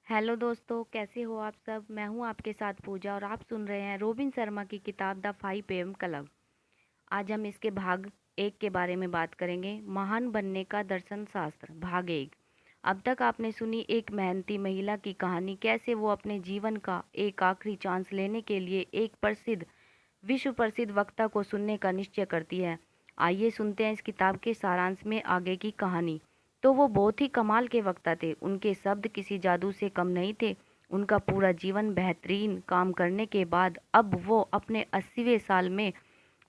Hello दोस्तों, कैसे हो आप सब। मैं हूं आपके साथ पूजा और आप सुन रहे हैं रोबिन शर्मा की किताब द 5 AM क्लब। आज हम इसके भाग 1 के बारे में बात करेंगे। महान बनने का दर्शन शास्त्र भाग 1। अब तक आपने सुनी एक मेहनती महिला की कहानी, कैसे वो अपने जीवन का एक आखिरी चांस लेने के लिए एक विश्व प्रसिद्ध वक्ता को सुनने का निश्चय करती है। आइए सुनते हैं इस किताब के सारांश में आगे की कहानी। तो वो बहुत ही कमाल के वक्ता थे। उनके शब्द किसी जादू से कम नहीं थे। उनका पूरा जीवन बेहतरीन काम करने के बाद अब वो अपने 80वें साल में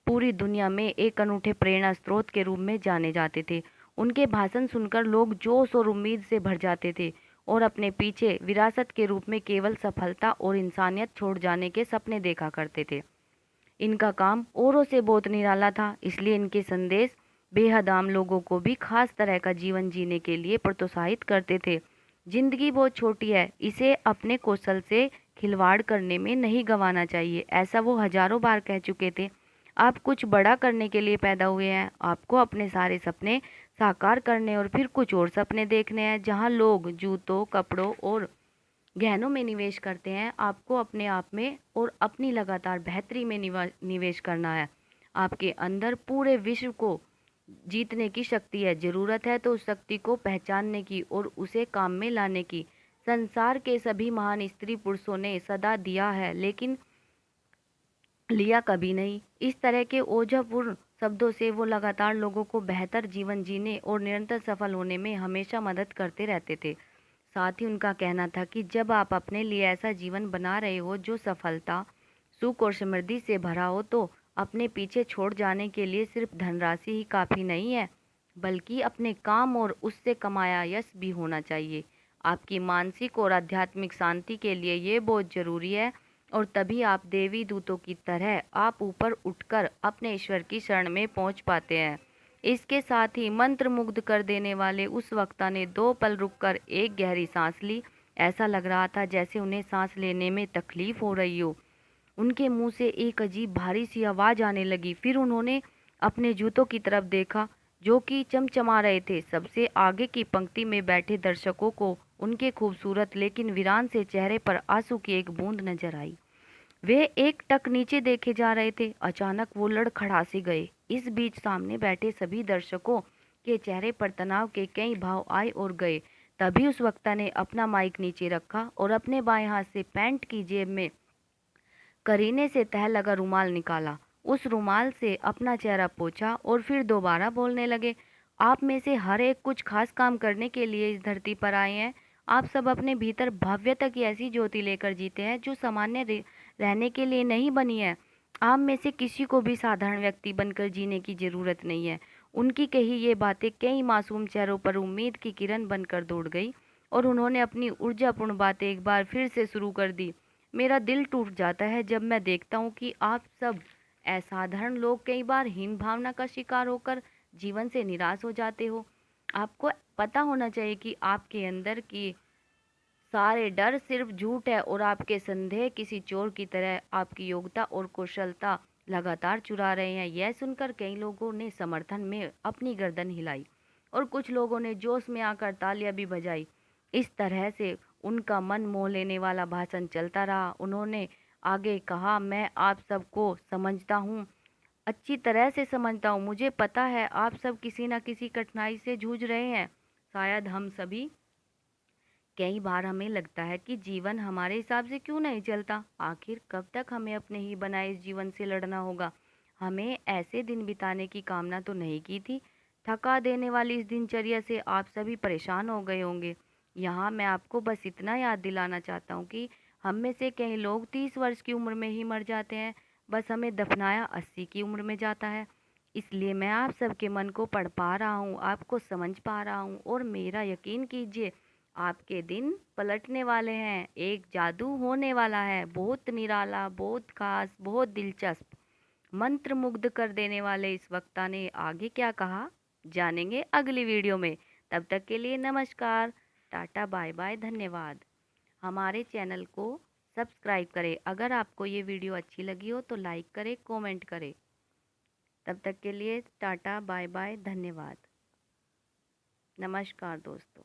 पूरी दुनिया में एक अनूठे प्रेरणा स्रोत के रूप में जाने जाते थे। उनके भाषण सुनकर लोग जोश और उम्मीद से भर जाते थे और अपने पीछे विरासत के रूप में केवल सफलता और इंसानियत छोड़ जाने के सपने देखा करते थे। इनका काम औरों से बहुत निराला था, इसलिए इनके संदेश बेहद आम लोगों को भी खास तरह का जीवन जीने के लिए प्रोत्साहित करते थे। जिंदगी बहुत छोटी है, इसे अपने कौशल से खिलवाड़ करने में नहीं गंवाना चाहिए, ऐसा वो हजारों बार कह चुके थे। आप कुछ बड़ा करने के लिए पैदा हुए हैं। आपको अपने सारे सपने साकार करने और फिर कुछ और सपने देखने हैं। जहाँ लोग जूतों, कपड़ों और गहनों में निवेश करते हैं, आपको अपने आप में और अपनी लगातार बेहतरी में निवेश करना है। आपके अंदर पूरे विश्व को जीतने की शक्ति है। ज़रूरत है तो उस शक्ति को पहचानने की और उसे काम में लाने की। संसार के सभी महान स्त्री पुरुषों ने सदा दिया है, लेकिन लिया कभी नहीं। इस तरह के ओजपूर्ण शब्दों से वो लगातार लोगों को बेहतर जीवन जीने और निरंतर सफल होने में हमेशा मदद करते रहते थे। साथ ही उनका कहना था कि जब आप अपने लिए ऐसा जीवन बना रहे हो जो सफलता, सुख और समृद्धि से भरा हो, तो अपने पीछे छोड़ जाने के लिए सिर्फ धनराशि ही काफ़ी नहीं है, बल्कि अपने काम और उससे कमाया यश भी होना चाहिए। आपकी मानसिक और आध्यात्मिक शांति के लिए ये बहुत ज़रूरी है, और तभी आप देवी दूतों की तरह आप ऊपर उठकर अपने ईश्वर की शरण में पहुंच पाते हैं। इसके साथ ही मंत्र मुग्ध कर देने वाले उस वक्ता ने 2 पल रुककर एक गहरी सांस ली। ऐसा लग रहा था जैसे उन्हें सांस लेने में तकलीफ हो रही हो। उनके मुंह से एक अजीब भारी सी आवाज आने लगी। फिर उन्होंने अपने जूतों की तरफ देखा, जो कि चमचमा रहे थे। सबसे आगे की पंक्ति में बैठे दर्शकों को उनके खूबसूरत लेकिन वीरान से चेहरे पर आंसू की एक बूंद नजर आई। वे एक टक नीचे देखे जा रहे थे। अचानक वो लड़खड़ा से गए। इस बीच सामने बैठे सभी दर्शकों के चेहरे पर तनाव के कई भाव आए और गए। तभी उस वक्ता ने अपना माइक नीचे रखा और अपने बाएं हाथ से पैंट की जेब में करीने से तह लगा रुमाल निकाला। उस रुमाल से अपना चेहरा पोंछा और फिर दोबारा बोलने लगे। आप में से हर एक कुछ खास काम करने के लिए इस धरती पर आए हैं। आप सब अपने भीतर भव्यता की ऐसी ज्योति लेकर जीते हैं जो रहने के लिए नहीं बनी है। आप में से किसी को भी साधारण व्यक्ति बनकर जीने की जरूरत नहीं है। उनकी कही ये बातें कई मासूम चेहरों पर उम्मीद की किरण बनकर दौड़ गई और उन्होंने अपनी ऊर्जापूर्ण बातें एक बार फिर से शुरू कर दी। मेरा दिल टूट जाता है जब मैं देखता हूँ कि आप सब असाधारण लोग कई बार हीन भावना का शिकार होकर जीवन से निराश हो जाते हो। आपको पता होना चाहिए कि आपके अंदर की सारे डर सिर्फ झूठ है और आपके संदेह किसी चोर की तरह आपकी योग्यता और कुशलता लगातार चुरा रहे हैं। यह सुनकर कई लोगों ने समर्थन में अपनी गर्दन हिलाई और कुछ लोगों ने जोश में आकर तालियां भी बजाई। इस तरह से उनका मन मोह लेने वाला भाषण चलता रहा। उन्होंने आगे कहा, मैं आप सबको समझता हूँ, अच्छी तरह से समझता हूँ। मुझे पता है आप सब किसी न किसी कठिनाई से जूझ रहे हैं। शायद हम सभी, कई बार हमें लगता है कि जीवन हमारे हिसाब से क्यों नहीं चलता। आखिर कब तक हमें अपने ही बनाए इस जीवन से लड़ना होगा। हमें ऐसे दिन बिताने की कामना तो नहीं की थी। थका देने वाली इस दिनचर्या से आप सभी परेशान हो गए होंगे। यहाँ मैं आपको बस इतना याद दिलाना चाहता हूँ कि हम में से कई लोग 30 वर्ष की उम्र में ही मर जाते हैं। बस हमें दफनाया 80 की उम्र में जाता है। इसलिए मैं आप सबके मन को पढ़ पा रहा हूँ, आपको समझ पा रहा हूँ, और मेरा यकीन कीजिए, आपके दिन पलटने वाले हैं। एक जादू होने वाला है, बहुत निराला, बहुत खास, बहुत दिलचस्प। मंत्र मुग्ध कर देने वाले इस वक्ता ने आगे क्या कहा, जानेंगे अगली वीडियो में। तब तक के लिए नमस्कार, टाटा, बाय बाय, धन्यवाद। हमारे चैनल को सब्सक्राइब करें। अगर आपको ये वीडियो अच्छी लगी हो तो लाइक करें, कमेंट करें। तब तक के लिए टाटा, बाय बाय, धन्यवाद, नमस्कार दोस्तों।